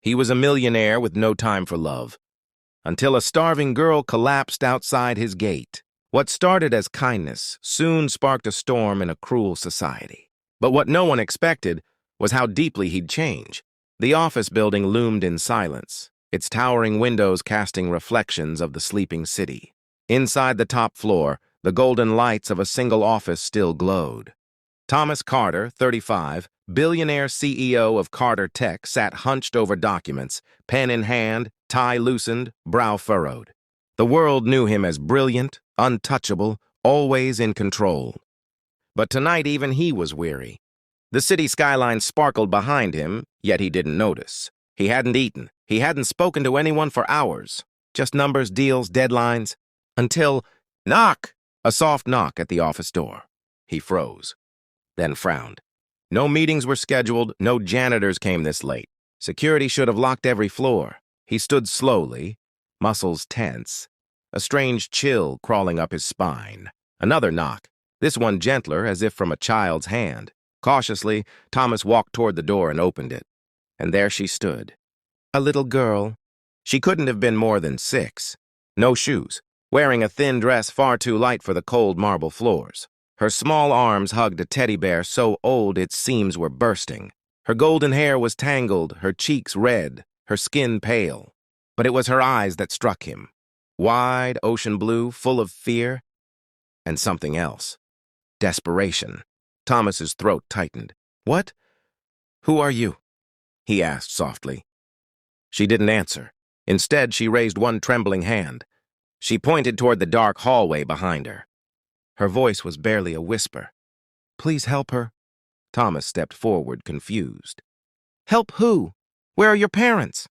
He was a millionaire with no time for love, until a starving girl collapsed outside his gate. What started as kindness soon sparked a storm in a cruel society. But what no one expected was how deeply he'd change. The office building loomed in silence, its towering windows casting reflections of the sleeping city. Inside the top floor, the golden lights of a single office still glowed. Thomas Carter, 35, billionaire CEO of Carter Tech, sat hunched over documents, pen in hand, tie loosened, brow furrowed. The world knew him as brilliant, untouchable, always in control. But tonight even he was weary. The city skyline sparkled behind him, yet he didn't notice. He hadn't eaten. He hadn't spoken to anyone for hours. Just numbers, deals, deadlines. Until, knock! A soft knock at the office door. He froze, then frowned. No meetings were scheduled, no janitors came this late. Security should have locked every floor. He stood slowly, muscles tense, a strange chill crawling up his spine. Another knock, this one gentler, as if from a child's hand. Cautiously, Thomas walked toward the door and opened it. And there she stood. A little girl. She couldn't have been more than 6. No shoes, wearing a thin dress far too light for the cold marble floors. Her small arms hugged a teddy bear so old its seams were bursting. Her golden hair was tangled, her cheeks red, her skin pale. But it was her eyes that struck him. Wide, ocean blue, full of fear, and something else. Desperation. Thomas's throat tightened. What? Who are you? He asked softly. She didn't answer. Instead, she raised one trembling hand. She pointed toward the dark hallway behind her. Her voice was barely a whisper. Please help her. Thomas stepped forward, confused. Help who? Where are your parents?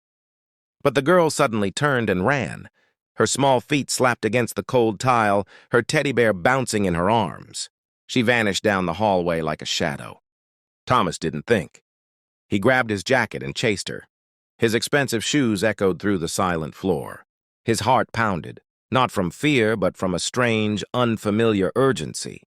But the girl suddenly turned and ran. Her small feet slapped against the cold tile, her teddy bear bouncing in her arms. She vanished down the hallway like a shadow. Thomas didn't think. He grabbed his jacket and chased her. His expensive shoes echoed through the silent floor. His heart pounded, not from fear, but from a strange, unfamiliar urgency.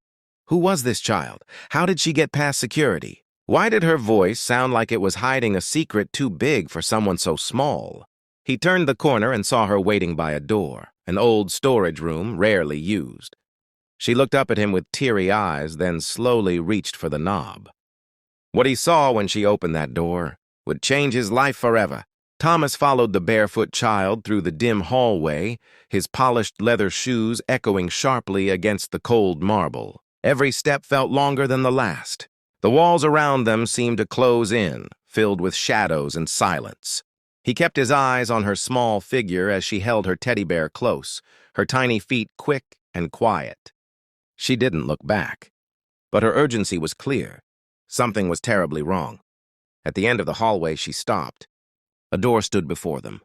Who was this child? How did she get past security? Why did her voice sound like it was hiding a secret too big for someone so small? He turned the corner and saw her waiting by a door, an old storage room rarely used. She looked up at him with teary eyes, then slowly reached for the knob. What he saw when she opened that door would change his life forever. Thomas followed the barefoot child through the dim hallway, his polished leather shoes echoing sharply against the cold marble. Every step felt longer than the last. The walls around them seemed to close in, filled with shadows and silence. He kept his eyes on her small figure as she held her teddy bear close, her tiny feet quick and quiet. She didn't look back, but her urgency was clear. Something was terribly wrong. At the end of the hallway, she stopped. A door stood before them.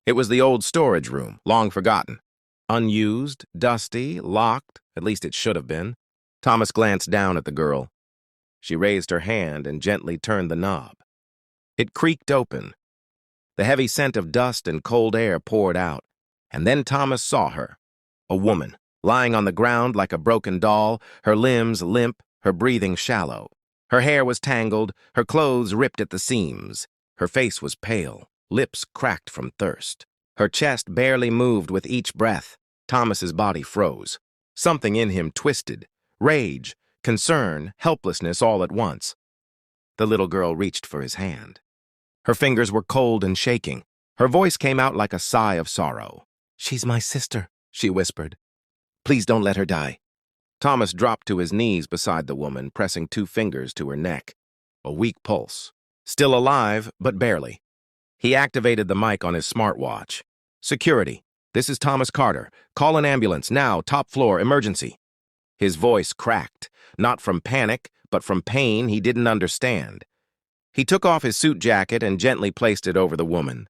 It was the old storage room, long forgotten. Unused, dusty, locked, at least it should have been. Thomas glanced down at the girl. She raised her hand and gently turned the knob. It creaked open. The heavy scent of dust and cold air poured out, and then Thomas saw her, a woman, lying on the ground like a broken doll, her limbs limp, her breathing shallow. Her hair was tangled, her clothes ripped at the seams. Her face was pale, lips cracked from thirst. Her chest barely moved with each breath. Thomas's body froze. Something in him twisted. Rage, concern, helplessness all at once. The little girl reached for his hand. Her fingers were cold and shaking. Her voice came out like a sigh of sorrow. "She's my sister," she whispered. "Please don't let her die." Thomas dropped to his knees beside the woman, pressing 2 fingers to her neck. A weak pulse. Still alive, but barely. He activated the mic on his smartwatch. "Security, this is Thomas Carter. Call an ambulance, now, top floor, emergency." His voice cracked, not from panic, but from pain he didn't understand. He took off his suit jacket and gently placed it over the woman.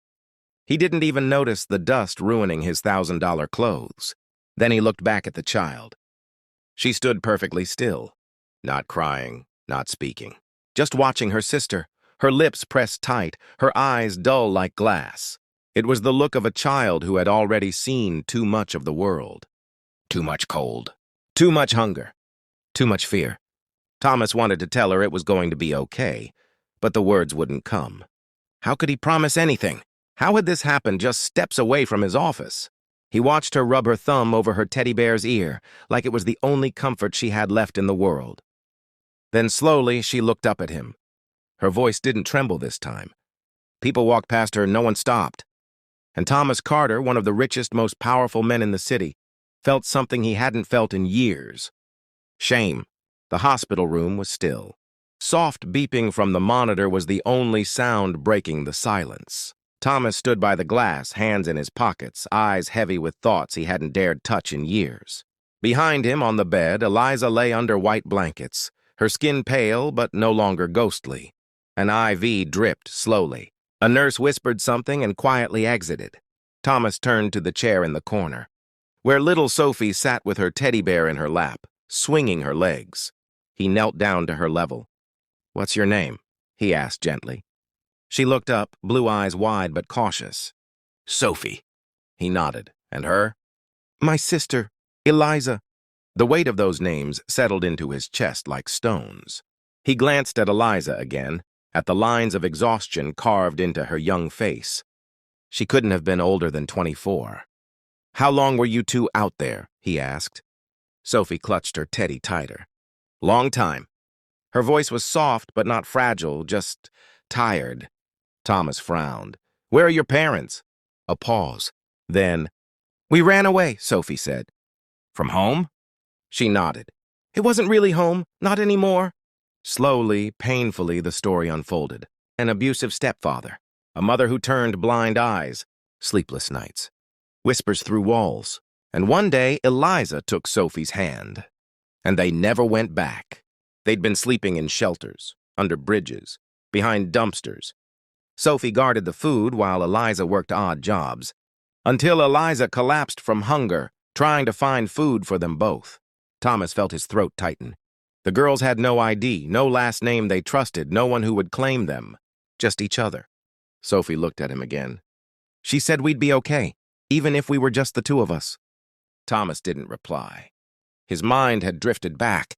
He didn't even notice the dust ruining his $1,000 clothes. Then he looked back at the child. She stood perfectly still, not crying, not speaking, just watching her sister, her lips pressed tight, her eyes dull like glass. It was the look of a child who had already seen too much of the world. Too much cold, too much hunger, too much fear. Thomas wanted to tell her it was going to be okay, but the words wouldn't come. How could he promise anything? How had this happened just steps away from his office? He watched her rub her thumb over her teddy bear's ear, like it was the only comfort she had left in the world. Then slowly she looked up at him. Her voice didn't tremble this time. People walked past her, no one stopped. And Thomas Carter, one of the richest, most powerful men in the city, felt something he hadn't felt in years. Shame. The hospital room was still. Soft beeping from the monitor was the only sound breaking the silence. Thomas stood by the glass, hands in his pockets, eyes heavy with thoughts he hadn't dared touch in years. Behind him on the bed, Eliza lay under white blankets, her skin pale but no longer ghostly. An IV dripped slowly. A nurse whispered something and quietly exited. Thomas turned to the chair in the corner, where little Sophie sat with her teddy bear in her lap, swinging her legs. He knelt down to her level. "What's your name?" he asked gently. She looked up, blue eyes wide but cautious. "Sophie." He nodded. "And her?" "My sister, Eliza." The weight of those names settled into his chest like stones. He glanced at Eliza again, at the lines of exhaustion carved into her young face. She couldn't have been older than 24. "How long were you two out there?" he asked. Sophie clutched her teddy tighter. "Long time." Her voice was soft but not fragile, just tired. Thomas frowned. "Where are your parents?" A pause. Then, "We ran away," Sophie said. "From home?" She nodded. "It wasn't really home, not anymore." Slowly, painfully, the story unfolded. An abusive stepfather, a mother who turned blind eyes, sleepless nights, whispers through walls. And one day, Eliza took Sophie's hand. And they never went back. They'd been sleeping in shelters, under bridges, behind dumpsters. Sophie guarded the food while Eliza worked odd jobs, until Eliza collapsed from hunger, trying to find food for them both. Thomas felt his throat tighten. The girls had no ID, no last name they trusted, no one who would claim them, just each other. Sophie looked at him again. "She said we'd be okay, even if we were just the two of us." Thomas didn't reply. His mind had drifted back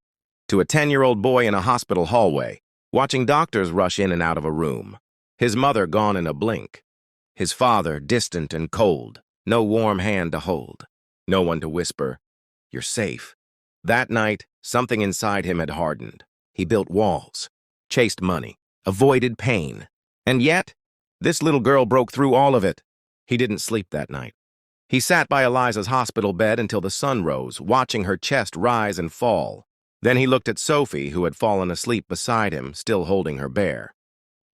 to a 10-year-old boy in a hospital hallway, watching doctors rush in and out of a room. His mother gone in a blink. His father distant and cold, no warm hand to hold, no one to whisper, "You're safe." That night, something inside him had hardened. He built walls, chased money, avoided pain. And yet, this little girl broke through all of it. He didn't sleep that night. He sat by Eliza's hospital bed until the sun rose, watching her chest rise and fall. Then he looked at Sophie, who had fallen asleep beside him, still holding her bear.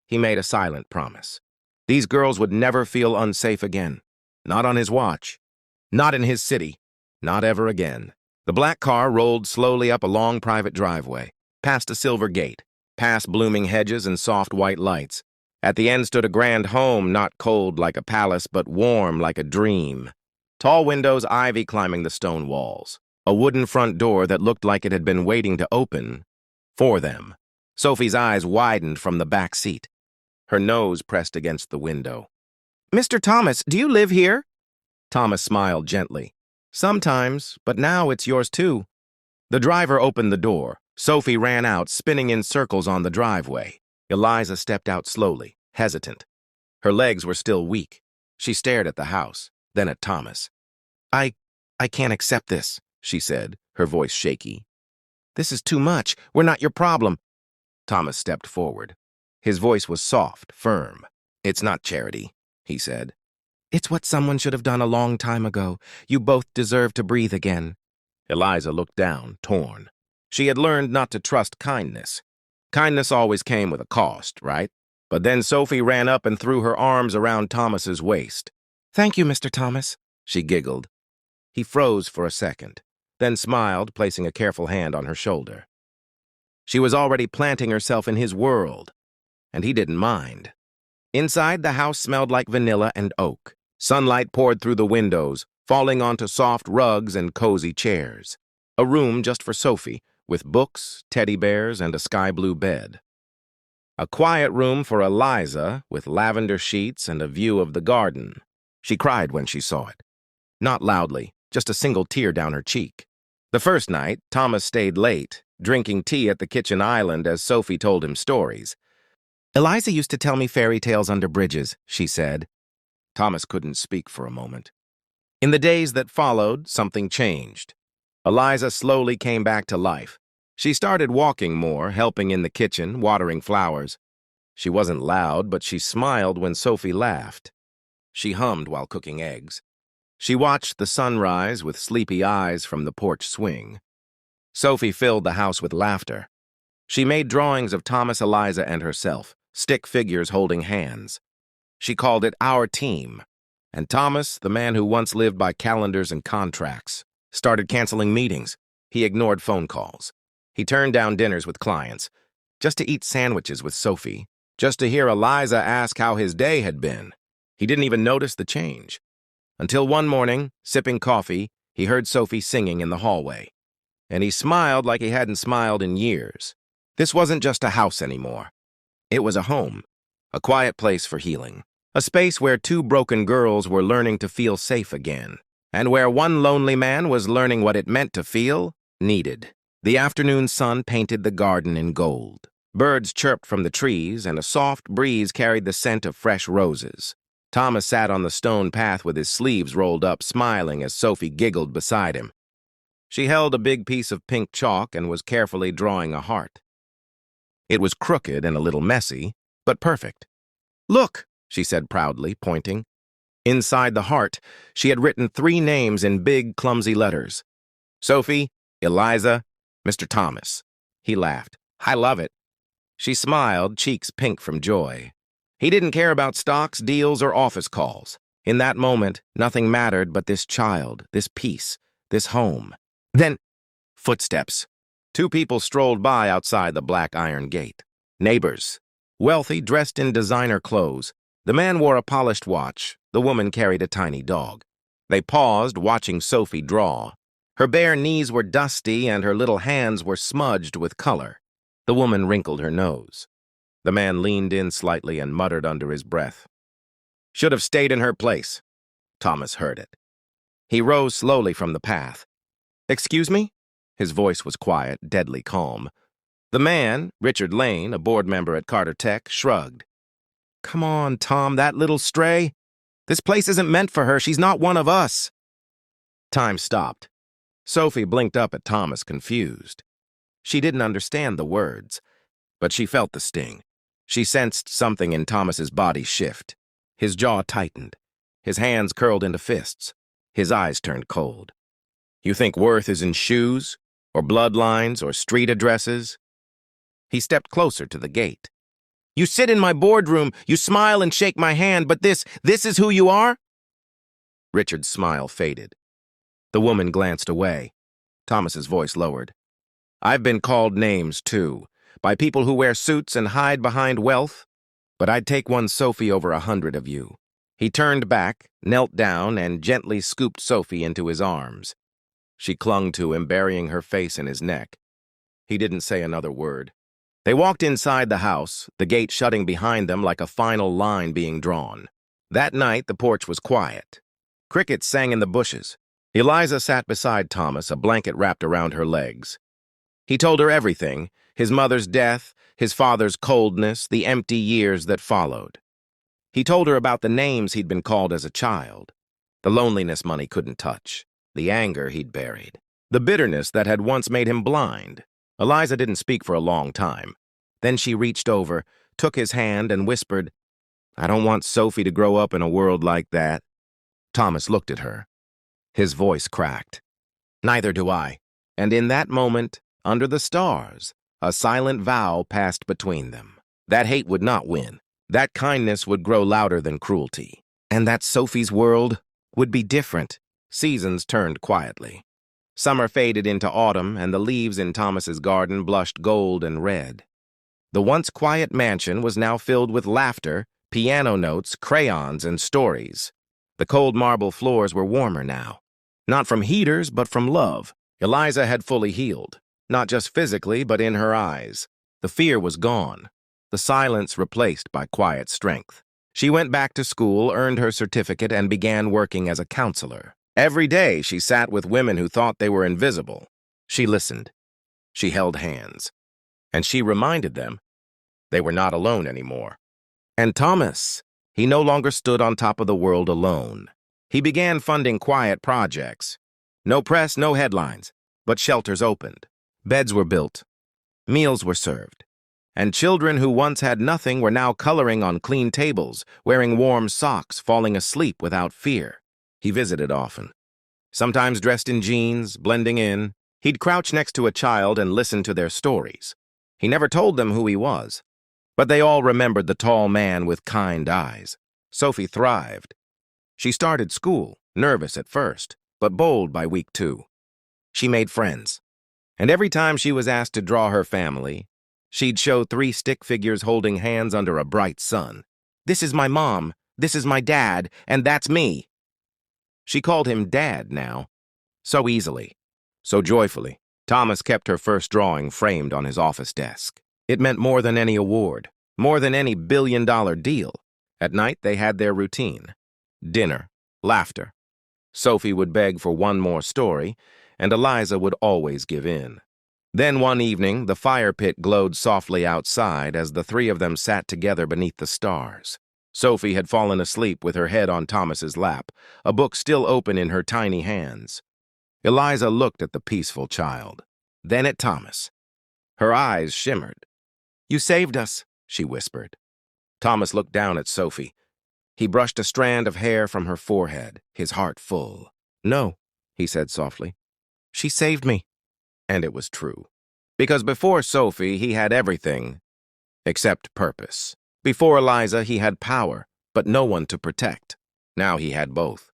He made a silent promise. These girls would never feel unsafe again. Not on his watch. Not in his city. Not ever again. The black car rolled slowly up a long private driveway, past a silver gate, past blooming hedges and soft white lights. At the end stood a grand home, not cold like a palace, but warm like a dream. Tall windows, ivy climbing the stone walls. A wooden front door that looked like it had been waiting to open for them. Sophie's eyes widened from the back seat. Her nose pressed against the window. "Mr. Thomas, do you live here?" Thomas smiled gently. "Sometimes, but now it's yours too." The driver opened the door. Sophie ran out, spinning in circles on the driveway. Eliza stepped out slowly, hesitant. Her legs were still weak. She stared at the house, then at Thomas. I can't accept this," she said, her voice shaky. "This is too much. We're not your problem." Thomas stepped forward. His voice was soft, firm. "It's not charity," he said. "It's what someone should have done a long time ago. You both deserve to breathe again." Eliza looked down, torn. She had learned not to trust kindness. Kindness always came with a cost, right? But then Sophie ran up and threw her arms around Thomas's waist. "Thank you, Mr. Thomas," she giggled. He froze for a second, then smiled, placing a careful hand on her shoulder. She was already planting herself in his world, and he didn't mind. Inside, the house smelled like vanilla and oak. Sunlight poured through the windows, falling onto soft rugs and cozy chairs. A room just for Sophie, with books, teddy bears, and a sky-blue bed. A quiet room for Eliza, with lavender sheets and a view of the garden. She cried when she saw it. Not loudly, just a single tear down her cheek. The first night, Thomas stayed late, drinking tea at the kitchen island as Sophie told him stories. Eliza used to tell me fairy tales under bridges, she said. Thomas couldn't speak for a moment. In the days that followed, something changed. Eliza slowly came back to life. She started walking more, helping in the kitchen, watering flowers. She wasn't loud, but she smiled when Sophie laughed. She hummed while cooking eggs. She watched the sunrise with sleepy eyes from the porch swing. Sophie filled the house with laughter. She made drawings of Thomas, Eliza, and herself, stick figures holding hands. She called it Our Team. And Thomas, the man who once lived by calendars and contracts, started canceling meetings. He ignored phone calls. He turned down dinners with clients, just to eat sandwiches with Sophie, just to hear Eliza ask how his day had been. He didn't even notice the change. Until one morning, sipping coffee, he heard Sophie singing in the hallway. And he smiled like he hadn't smiled in years. This wasn't just a house anymore. It was a home, a quiet place for healing, a space where two broken girls were learning to feel safe again, and where one lonely man was learning what it meant to feel needed. The afternoon sun painted the garden in gold. Birds chirped from the trees, and a soft breeze carried the scent of fresh roses. Thomas sat on the stone path with his sleeves rolled up, smiling as Sophie giggled beside him. She held a big piece of pink chalk and was carefully drawing a heart. It was crooked and a little messy, but perfect. "Look," she said proudly, pointing. Inside the heart, she had written 3 names in big, clumsy letters. Sophie, Eliza, Mr. Thomas. He laughed. "I love it." She smiled, cheeks pink from joy. He didn't care about stocks, deals, or office calls. In that moment, nothing mattered but this child, this peace, this home. Then, footsteps. 2 people strolled by outside the black iron gate. Neighbors. Wealthy, dressed in designer clothes. The man wore a polished watch. The woman carried a tiny dog. They paused, watching Sophie draw. Her bare knees were dusty and her little hands were smudged with color. The woman wrinkled her nose. The man leaned in slightly and muttered under his breath. "Should have stayed in her place." Thomas heard it. He rose slowly from the path. "Excuse me?" His voice was quiet, deadly calm. The man, Richard Lane, a board member at Carter Tech, shrugged. "Come on, Tom, that little stray. This place isn't meant for her. She's not one of us." Time stopped. Sophie blinked up at Thomas, confused. She didn't understand the words, but she felt the sting. She sensed something in Thomas's body shift. His jaw tightened. His hands curled into fists. His eyes turned cold. "You think worth is in shoes, or bloodlines, or street addresses?" He stepped closer to the gate. "You sit in my boardroom, you smile and shake my hand, but this is who you are?" Richard's smile faded. The woman glanced away. Thomas's voice lowered. "I've been called names, too, by people who wear suits and hide behind wealth, but I'd take one Sophie over 100 of you." He turned back, knelt down, and gently scooped Sophie into his arms. She clung to him, burying her face in his neck. He didn't say another word. They walked inside the house, the gate shutting behind them like a final line being drawn. That night, the porch was quiet. Crickets sang in the bushes. Eliza sat beside Thomas, a blanket wrapped around her legs. He told her everything, his mother's death, his father's coldness, the empty years that followed. He told her about the names he'd been called as a child, the loneliness money couldn't touch, the anger he'd buried, the bitterness that had once made him blind. Eliza didn't speak for a long time. Then she reached over, took his hand, and whispered, "I don't want Sophie to grow up in a world like that." Thomas looked at her. His voice cracked. "Neither do I." And in that moment, under the stars, a silent vow passed between them. That hate would not win. That kindness would grow louder than cruelty. And that Sophie's world would be different. Seasons turned quietly. Summer faded into autumn, and the leaves in Thomas's garden blushed gold and red. The once quiet mansion was now filled with laughter, piano notes, crayons, and stories. The cold marble floors were warmer now. Not from heaters, but from love. Eliza had fully healed, not just physically, but in her eyes. The fear was gone, the silence replaced by quiet strength. She went back to school, earned her certificate, and began working as a counselor. Every day, she sat with women who thought they were invisible. She listened. She held hands. And she reminded them, They were not alone anymore. And Thomas, he no longer stood on top of the world alone. He began funding quiet projects. No press, no headlines, but shelters opened. Beds were built. Meals were served. And children who once had nothing were now coloring on clean tables, wearing warm socks, falling asleep without fear. He visited often. Sometimes dressed in jeans, blending in, he'd crouch next to a child and listen to their stories. He never told them who he was, but they all remembered the tall man with kind eyes. Sophie thrived. She started school, nervous at first, but bold by week 2. She made friends. And every time she was asked to draw her family, she'd show 3 stick figures holding hands under a bright sun. "This is my mom, this is my dad, and that's me." She called him Dad now, so easily, so joyfully. Thomas kept her first drawing framed on his office desk. It meant more than any award, more than any billion-dollar deal. At night, they had their routine. Dinner, laughter. Sophie would beg for one more story, and Eliza would always give in. Then one evening, the fire pit glowed softly outside as the 3 of them sat together beneath the stars. Sophie had fallen asleep with her head on Thomas's lap, a book still open in her tiny hands. Eliza looked at the peaceful child, then at Thomas. Her eyes shimmered. "You saved us," she whispered. Thomas looked down at Sophie. He brushed a strand of hair from her forehead, his heart full. "No," he said softly. "She saved me." And it was true. Because before Sophie, he had everything except purpose. Before Eliza, he had power, but no one to protect. Now he had both.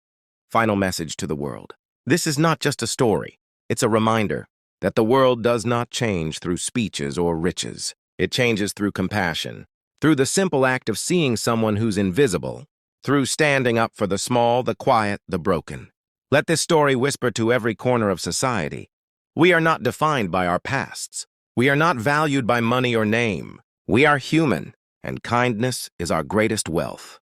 Final message to the world. This is not just a story. It's a reminder that the world does not change through speeches or riches. It changes through compassion, through the simple act of seeing someone who's invisible, through standing up for the small, the quiet, the broken. Let this story whisper to every corner of society. We are not defined by our pasts. We are not valued by money or name. We are human, and kindness is our greatest wealth.